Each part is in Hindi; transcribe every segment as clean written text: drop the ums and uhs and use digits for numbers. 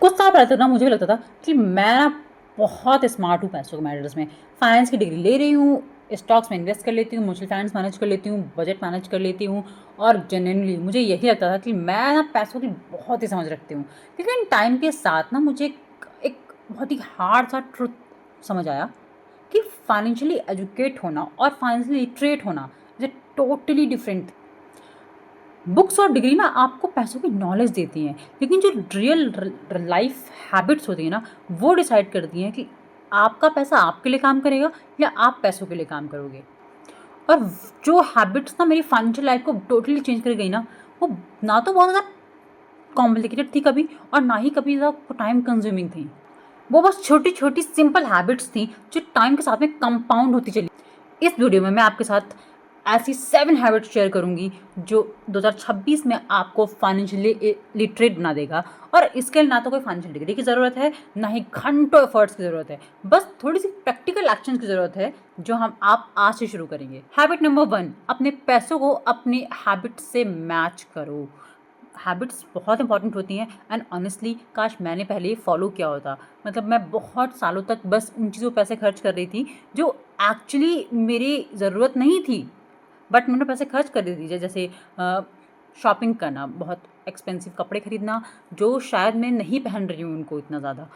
कुछ साल पहले तक ना मुझे भी लगता था कि मैं ना बहुत स्मार्ट हूँ पैसों के मैटर्स में। फाइनेंस की डिग्री ले रही हूँ, स्टॉक्स में इन्वेस्ट कर लेती हूँ, म्यूचुअल फंड्स मैनेज कर लेती हूँ, बजट मैनेज कर लेती हूँ और जेन्युइनली मुझे यही लगता था कि मैं ना पैसों की बहुत ही समझ रखती हूँ। लेकिन टाइम के साथ ना मुझे एक बहुत ही हार्ड सा ट्रुथ समझ आया कि फाइनेंशियली एजुकेट होना और फाइनेंशियली लिटरेट होना इज टोटली डिफरेंट। बुक्स और डिग्री ना आपको पैसों की नॉलेज देती हैं, लेकिन जो रियल लाइफ हैबिट्स होती हैं ना, वो डिसाइड करती हैं कि आपका पैसा आपके लिए काम करेगा या आप पैसों के लिए काम करोगे। और जो हैबिट्स ना मेरी फाइनेंशियल लाइफ को टोटली चेंज कर गई ना, वो ना तो बहुत ज़्यादा कॉम्प्लिकेटेड थी कभी और ना ही कभी ज़्यादा टाइम कंज्यूमिंग थी। वो बस छोटी छोटी सिंपल हैबिट्स थी जो टाइम के साथ में कंपाउंड होती चली। इस वीडियो में मैं आपके साथ ऐसी 7 हैबिट्स शेयर करूंगी जो 2026 में आपको फाइनेंशियली लिटरेट बना देगा। और इसके लिए ना तो कोई फाइनेंशियल डिग्री की ज़रूरत है, ना ही घंटों एफर्ट्स की ज़रूरत है, बस थोड़ी सी प्रैक्टिकल एक्शन की ज़रूरत है जो हम आप आज से शुरू करेंगे। हैबिट नंबर 1, अपने पैसों को अपनी हैबिट से मैच करो। हैबिट्स बहुत इंपॉर्टेंट होती हैं एंड ऑनेस्टली काश मैंने पहले ही फॉलो किया होता। मतलब मैं बहुत सालों तक बस उन चीज़ों पर पैसे खर्च कर रही थी जो एक्चुअली मेरी ज़रूरत नहीं थी, बट मैंने पैसे खर्च कर दी थी। जैसे शॉपिंग करना, बहुत एक्सपेंसिव कपड़े खरीदना जो शायद मैं नहीं पहन रही हूँ उनको इतना ज़्यादा,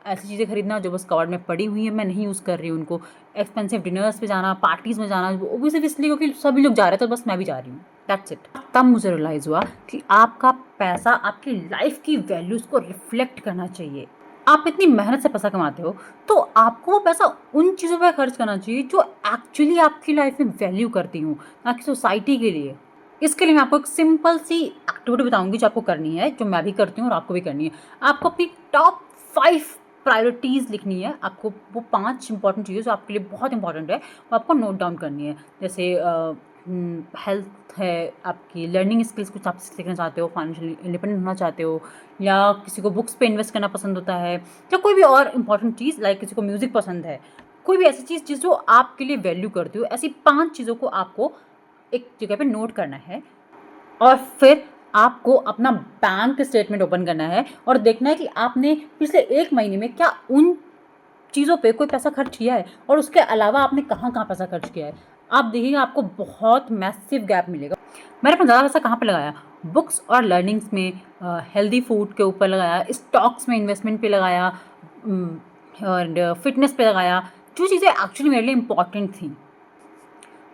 ऐसी चीज़ें खरीदना जो बस कवर्ड में पड़ी हुई हैं, मैं नहीं यूज़ कर रही हूँ उनको, एक्सपेंसिव डिनर्स पे जाना, पार्टीज़ में जाना, वो सिर्फ इसलिए क्योंकि सभी लोग जा रहे थे तो बस मैं भी जा रही हूँ, दैट्स इट। तब मुझे रियलाइज़ हुआ कि आपका पैसा आपकी लाइफ की वैल्यूज़ को रिफ्लेक्ट करना चाहिए। आप इतनी मेहनत से पैसा कमाते हो तो आपको वो पैसा उन चीज़ों पर खर्च करना चाहिए जो एक्चुअली आपकी लाइफ में वैल्यू करती हूँ, ना कि सोसाइटी के लिए। इसके लिए मैं आपको एक सिंपल सी एक्टिविटी बताऊंगी जो आपको करनी है, जो मैं भी करती हूँ और आपको भी करनी है। आपको अपनी टॉप 5 प्रायोरिटीज़ लिखनी है। आपको वो 5 इंपॉर्टेंट चीज़ें जो आपके लिए बहुत इंपॉर्टेंट है वो आपको नोट डाउन करनी है। जैसे हेल्थ है, आपकी लर्निंग स्किल्स कुछ आप सीखना चाहते हो, फाइनेंशियली इंडिपेंडेंट होना चाहते हो, या किसी को बुक्स पे इन्वेस्ट करना पसंद होता है, या कोई भी और इंपॉर्टेंट चीज़, लाइक किसी को म्यूज़िक पसंद है, कोई भी ऐसी चीज़ जिस जो आपके लिए वैल्यू करती हो, ऐसी 5 चीज़ों को आपको एक जगह पे नोट करना है। और फिर आपको अपना बैंक स्टेटमेंट ओपन करना है और देखना है कि आपने पिछले 1 महीने में क्या उन चीज़ों पे कोई पैसा खर्च किया है और उसके अलावा आपने कहाँ कहाँ पैसा खर्च किया है। आप देखिएगा आपको बहुत मैसिव गैप मिलेगा। मैंने अपना ज़्यादा पैसा कहाँ पे लगाया? बुक्स और लर्निंग्स में, हेल्दी फूड के ऊपर लगाया, स्टॉक्स में इन्वेस्टमेंट पे लगाया, और फिटनेस पे लगाया, जो चीज़ें एक्चुअली मेरे लिए इंपॉर्टेंट थी।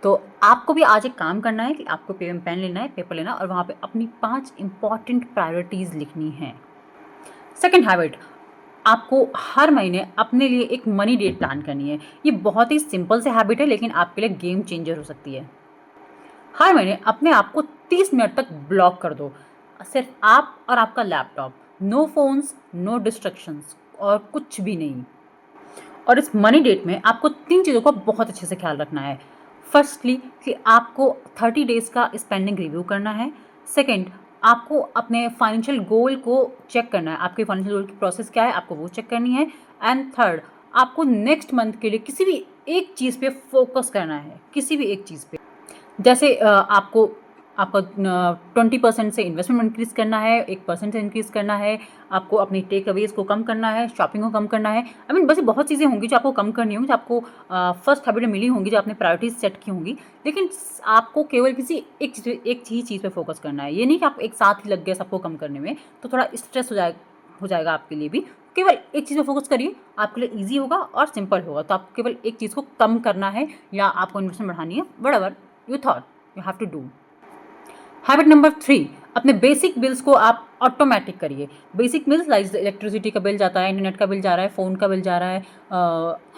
तो आपको भी आज एक काम करना है कि आपको पेन लेना है, पेपर लेना, और वहाँ पे अपनी 5 इंपॉर्टेंट प्रायोरिटीज़ लिखनी है। सेकंड हैबिट, आपको हर महीने अपने लिए एक मनी डेट प्लान करनी है। ये बहुत ही सिंपल से हैबिट है लेकिन आपके लिए गेम चेंजर हो सकती है। हर महीने अपने आप को 30 मिनट तक ब्लॉक कर दो, सिर्फ आप और आपका laptop, no phones, no distractions और कुछ भी नहीं। और इस मनी डेट में आपको 3 चीज़ों का बहुत अच्छे से ख्याल रखना है। फर्स्टली कि आपको 30 डेज़ का स्पेंडिंग रिव्यू करना है। सेकंड, आपको अपने फाइनेंशियल गोल को चेक करना है, आपके फाइनेंशियल गोल की प्रोसेस क्या है आपको वो चेक करनी है। एंड थर्ड, आपको नेक्स्ट मंथ के लिए किसी भी एक चीज़ पे फोकस करना है, किसी भी एक चीज़ पे। जैसे आपको आपका 20% से इन्वेस्टमेंट इंक्रीज़ करना है, 1% से इंक्रीज़ करना है, आपको अपनी टेक अवेज़ को कम करना है, शॉपिंग को कम करना है। आई मीन वैसे बहुत चीज़ें होंगी जो आपको कम करनी होंगी, जो आपको फर्स्ट हैबिट में मिली होंगी, जो आपने प्रायोरिटीज़ सेट की होंगी, लेकिन आपको केवल किसी एक ही चीज़ पे फोकस करना है। ये नहीं कि आप एक साथ ही लग गए सबको कम करने में, तो थोड़ा स्ट्रेस हो जाएगा आपके लिए भी। केवल एक चीज़ पे फोकस करिए, आपके लिए ईजी होगा और सिंपल होगा। तो आपको केवल एक चीज़ को कम करना है या आपको इन्वेस्टमेंट बढ़ानी है, whatever you thought you have to do. Habit number 3, अपने बेसिक बिल्स को आप ऑटोमेटिक करिए। बेसिक बिल्स लाइक इलेक्ट्रिसिटी का बिल जाता है, इंटरनेट का बिल जा रहा है, फ़ोन का बिल जा रहा है,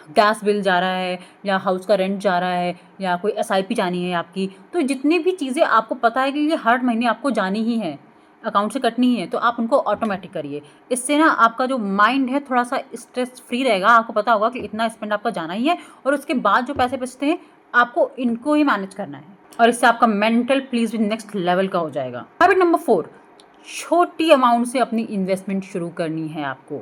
गैस बिल जा रहा है, या हाउस का रेंट जा रहा है, या कोई एसआईपी जानी है आपकी। तो जितनी भी चीज़ें आपको पता है कि ये हर महीने आपको जानी ही है, अकाउंट से कटनी ही है, तो आप उनको ऑटोमेटिक करिए। इससे ना आपका जो माइंड है थोड़ा सा स्ट्रेस फ्री रहेगा। आपको पता होगा कि इतना स्पेंड आपका जाना ही है और उसके बाद जो पैसे बचते हैं आपको इनको ही मैनेज करना है, और इससे आपका मेंटल प्लीज भी नेक्स्ट लेवल का हो जाएगा। हैबिट नंबर 4, छोटी अमाउंट से अपनी इन्वेस्टमेंट शुरू करनी है आपको।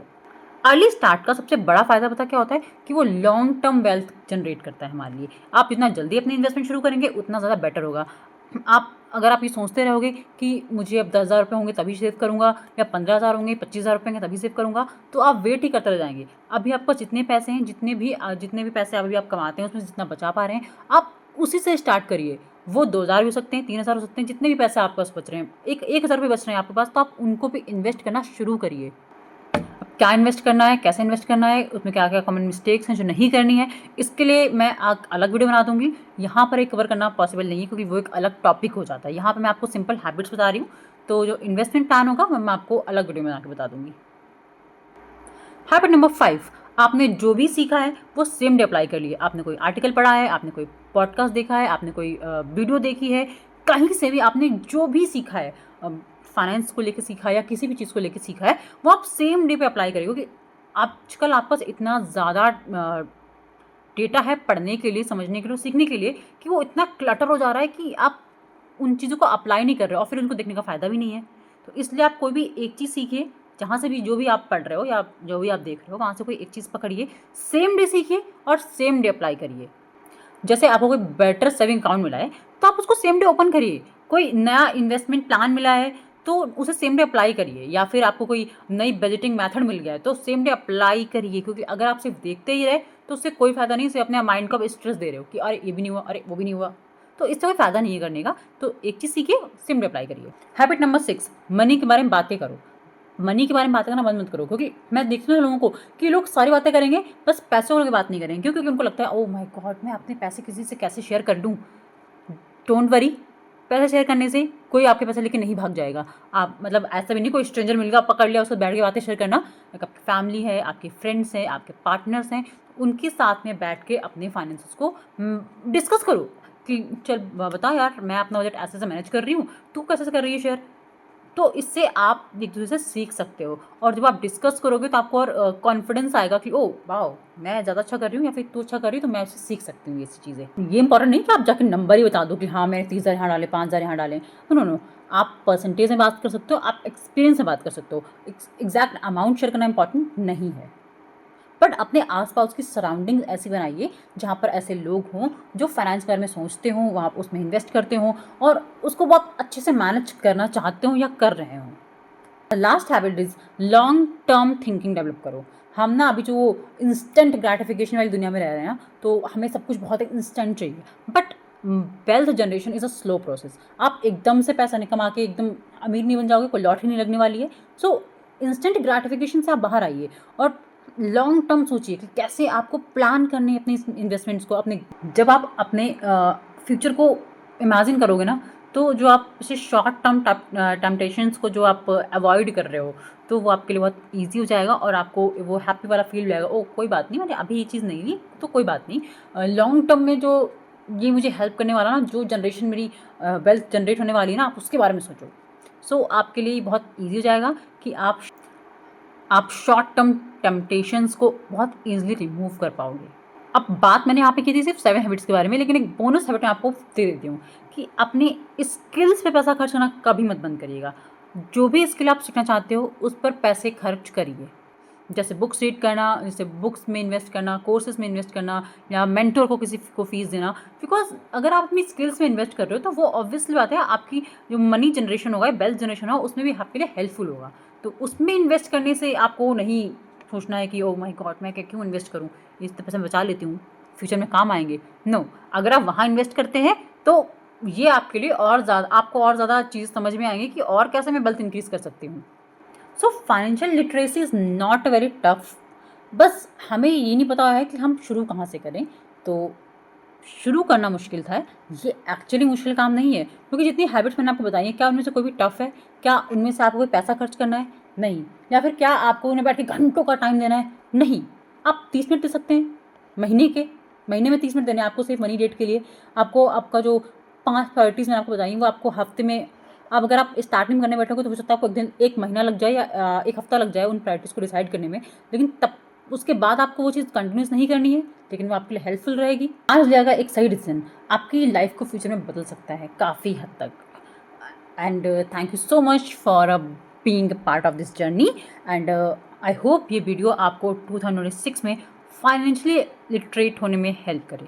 अर्ली स्टार्ट का सबसे बड़ा फायदा पता क्या होता है कि वो लॉन्ग टर्म वेल्थ जनरेट करता है हमारे लिए। आप जितना जल्दी अपनी इन्वेस्टमेंट शुरू करेंगे उतना ज़्यादा बेटर होगा। आप अगर आप ये सोचते रहोगे कि मुझे अब 10,000 रुपये होंगे तभी सेव करूँगा, या 15,000 होंगे, 25,000 रुपये होंगे तभी सेव करूँगा, तो आप वेट ही करते रह जाएंगे। अभी आपके पास जितने पैसे हैं, जितने भी पैसे अभी आप कमाते हैं उसमें जितना बचा पा रहे हैं, आप उसी से स्टार्ट करिए। वो 2,000 भी हो सकते हैं, 3,000 हो सकते हैं, जितने भी पैसे आपके पास बच रहे हैं, 1,000 रुपये बच रहे हैं आपके पास, तो आप उनको भी इन्वेस्ट करना शुरू करिए। क्या इन्वेस्ट करना है, कैसे इन्वेस्ट करना है, उसमें क्या क्या कॉमन मिस्टेक्स हैं जो नहीं करनी है, इसके लिए मैं अलग वीडियो बना दूंगी। यहाँ पर एक कवर करना पॉसिबल नहीं है क्योंकि वो एक अलग टॉपिक हो जाता है। यहाँ पर मैं आपको सिंपल हैबिट्स बता रही हूँ, तो जो इन्वेस्टमेंट प्लान होगा वो मैं आपको अलग वीडियो में बना के बता दूंगी। हैबिट नंबर 5, आपने जो भी सीखा है वो सेम डे अप्लाई कर लिए। आपने कोई आर्टिकल पढ़ा है, आपने कोई पॉडकास्ट देखा है, आपने कोई वीडियो देखी है, कहीं से भी आपने जो भी सीखा है, फाइनेंस को लेकर सीखा है या किसी भी चीज़ को लेकर सीखा है, वो आप सेम डे पे अप्लाई करिए। क्योंकि आजकल आपके पास इतना ज़्यादा डेटा है पढ़ने के लिए, समझने के लिए, सीखने के लिए, कि वो इतना क्लटर हो जा रहा है कि आप उन चीज़ों को अप्लाई नहीं कर रहे हो और फिर उनको देखने का फ़ायदा भी नहीं है। तो इसलिए आप कोई भी एक चीज़ सीखिए, जहाँ से भी जो भी आप पढ़ रहे हो या जो भी आप देख रहे हो वहाँ से कोई एक चीज़ पकड़िए, सेम डे सीखिए और सेम डे अप्लाई करिए। जैसे आपको कोई बेटर सेविंग अकाउंट मिला है तो आप उसको सेम डे ओपन करिए। कोई नया इन्वेस्टमेंट प्लान मिला है तो उसे सेम डे अप्लाई करिए, या फिर आपको कोई नई बजटिंग मेथड मिल गया है तो सेम डे अप्लाई करिए। क्योंकि अगर आप सिर्फ देखते ही रहे तो उससे कोई फ़ायदा नहीं, सिर्फ अपने माइंड को स्ट्रेस दे रहे हो कि अरे ये भी नहीं हुआ, अरे वो भी नहीं हुआ, तो इससे कोई फ़ायदा नहीं है करने का। तो एक चीज़ सीखिए, सेम डे अप्लाई करिए। हैबिट नंबर 6, मनी के बारे में बातें करो। मनी के बारे में बात करना बंद मत करो, क्योंकि मैं देखती हूँ लोगों को कि लोग सारी बातें करेंगे, बस पैसों को लेकर बात नहीं करेंगे। क्योंकि उनको लगता है ओह माय गॉड, मैं अपने पैसे किसी से कैसे शेयर कर दूँ। डोंट वरी, पैसे शेयर करने से कोई आपके पैसे लेके नहीं भाग जाएगा। आप मतलब ऐसा भी नहीं कोई स्ट्रेंजर मिल गया पकड़ लिया उसको बैठ के बातें शेयर करना। आपकी फैमिली है, आपके फ्रेंड्स हैं, आपके पार्टनर्स हैं, उनके साथ में बैठ के अपने फाइनेंसेस को डिस्कस करो कि चल बता यार, मैं अपना बजट ऐसे से मैनेज कर रही हूँ, तू कैसे से कर रही है शेयर। तो इससे आप एक दूसरे से सीख सकते हो, और जब आप डिस्कस करोगे तो आपको और कॉन्फिडेंस आएगा कि ओ वाओ, मैं ज़्यादा अच्छा कर रही हूँ या फिर तू अच्छा कर रही है, तो मैं उससे सीख सकती हूँ ये चीज़ें। ये इंपॉर्टेंट नहीं कि आप जाके नंबर ही बता दो कि हाँ मैंने 30,000 यहाँ डाले, 5,000 यहाँ डाले। नो नो नो, आप परसेंटेज में बात कर सकते हो, आप एक्सपीरियंस में बात कर सकते हो। एग्जैक्ट अमाउंट शेयर करना इंपॉर्टेंट नहीं है, बट अपने आसपास की सराउंडिंग ऐसी बनाइए जहाँ पर ऐसे लोग हों जो फाइनेंस के बारे में सोचते हों, वहाँ उसमें इन्वेस्ट करते हों और उसको बहुत अच्छे से मैनेज करना चाहते हों या कर रहे हों। Last habit is long term thinking develop करो। हम ना अभी जो इंस्टेंट ग्रेटिफिकेशन वाली दुनिया में रह रहे हैं, तो हमें सब कुछ बहुत इंस्टेंट चाहिए, but wealth generation is a slow process. आप एकदम से पैसा नहीं कमा के एकदम अमीर नहीं बन जाओगे, कोई लॉटरी नहीं लगने वाली है। सो इंस्टेंट ग्रेटिफिकेशन से आप बाहर आइए और लॉन्ग टर्म सोचिए कि कैसे आपको प्लान करने हैं अपने इन्वेस्टमेंट्स को। अपने जब आप अपने फ्यूचर को इमेजिन करोगे ना, तो जो आप इसे शॉर्ट टर्म टेम्पटेशंस को जो आप अवॉइड कर रहे हो, तो वो आपके लिए बहुत ईजी हो जाएगा और आपको वो हैप्पी वाला फील मिलेगा। ओ कोई बात नहीं, मैंने अभी ये चीज़ नहीं ली तो कोई बात नहीं, लॉन्ग टर्म में जो ये मुझे हेल्प करने वाला ना, जो जनरेशन मेरी वेल्थ जनरेट होने वाली है ना, आप उसके बारे में सोचो। सो आपके लिए बहुत ईजी हो जाएगा कि आप शॉर्ट टर्म टेम्पटेशंस को बहुत ईजिली रिमूव कर पाओगे। अब बात मैंने यहाँ पे की थी सिर्फ 7 हैबिट्स के बारे में, लेकिन एक बोनस हैबिट मैं आपको दे देती हूँ कि अपने स्किल्स पे पैसा खर्च करना कभी मत बंद करिएगा। जो भी स्किल आप सीखना चाहते हो उस पर पैसे खर्च करिए। जैसे बुक्स रीड करना, जैसे बुक्स में इन्वेस्ट करना, कोर्सेज में इन्वेस्ट करना, या मेंटर को किसी को फीस देना। बिकॉज अगर आप अपनी स्किल्स में इन्वेस्ट कर रहे हो तो वो ऑब्वियसली बात है आपकी जो मनी जनरेशन होगा, वेल्थ जनरेशन होगा, उसमें भी आपके लिए हेल्पफुल होगा। तो उसमें इन्वेस्ट करने से आपको नहीं सोचना है कि ओ माय गॉड मैं क्यों इन्वेस्ट करूँ, इस पैसे बचा लेती हूँ, फ्यूचर में काम आएंगे। नो, अगर आप वहाँ इन्वेस्ट करते हैं तो ये आपके लिए और ज़्यादा, आपको और ज़्यादा चीज़ समझ में आएंगी कि और कैसे मैं वेल्थ इंक्रीज़ कर सकती हूँ। So financial literacy is not very tough, बस हमें ये नहीं पता है कि हम शुरू कहाँ से करें। तो शुरू करना मुश्किल था, ये एक्चुअली मुश्किल काम नहीं है। क्योंकि जितनी हैबिट्स मैंने आपको बताई हैं, क्या उनमें से कोई भी टफ है? क्या उनमें से आपको कोई पैसा खर्च करना है? नहीं। या फिर क्या आपको उन्हें बैठ के घंटों का टाइम देना है? नहीं। आप 30 मिनट दे सकते हैं महीने में 30 मिनट देने हैं आपको सिर्फ मनी डेट के लिए। आपको आपका जो 5 प्रायोरिटीज़ मैंने आपको बताई वो आपको हफ्ते में, अब अगर आप स्टार्टिंग करने बैठोगे तो हो सकता है आपको एक दिन, एक महीना लग जाए या 1 हफ्ता लग जाए उन प्रायोरिटीज़ को डिसाइड करने में। लेकिन तब उसके बाद आपको वो चीज़ कंटिन्यूस नहीं करनी है, लेकिन वो आपके लिए हेल्पफुल रहेगी। आज लिया एक सही डिसीजन आपकी लाइफ को फ्यूचर में बदल सकता है काफ़ी हद तक। And thank you so much for being a part of this journey. And I hope ये वीडियो आपको 2026 में फाइनेंशियली लिटरेट होने में हेल्प करे।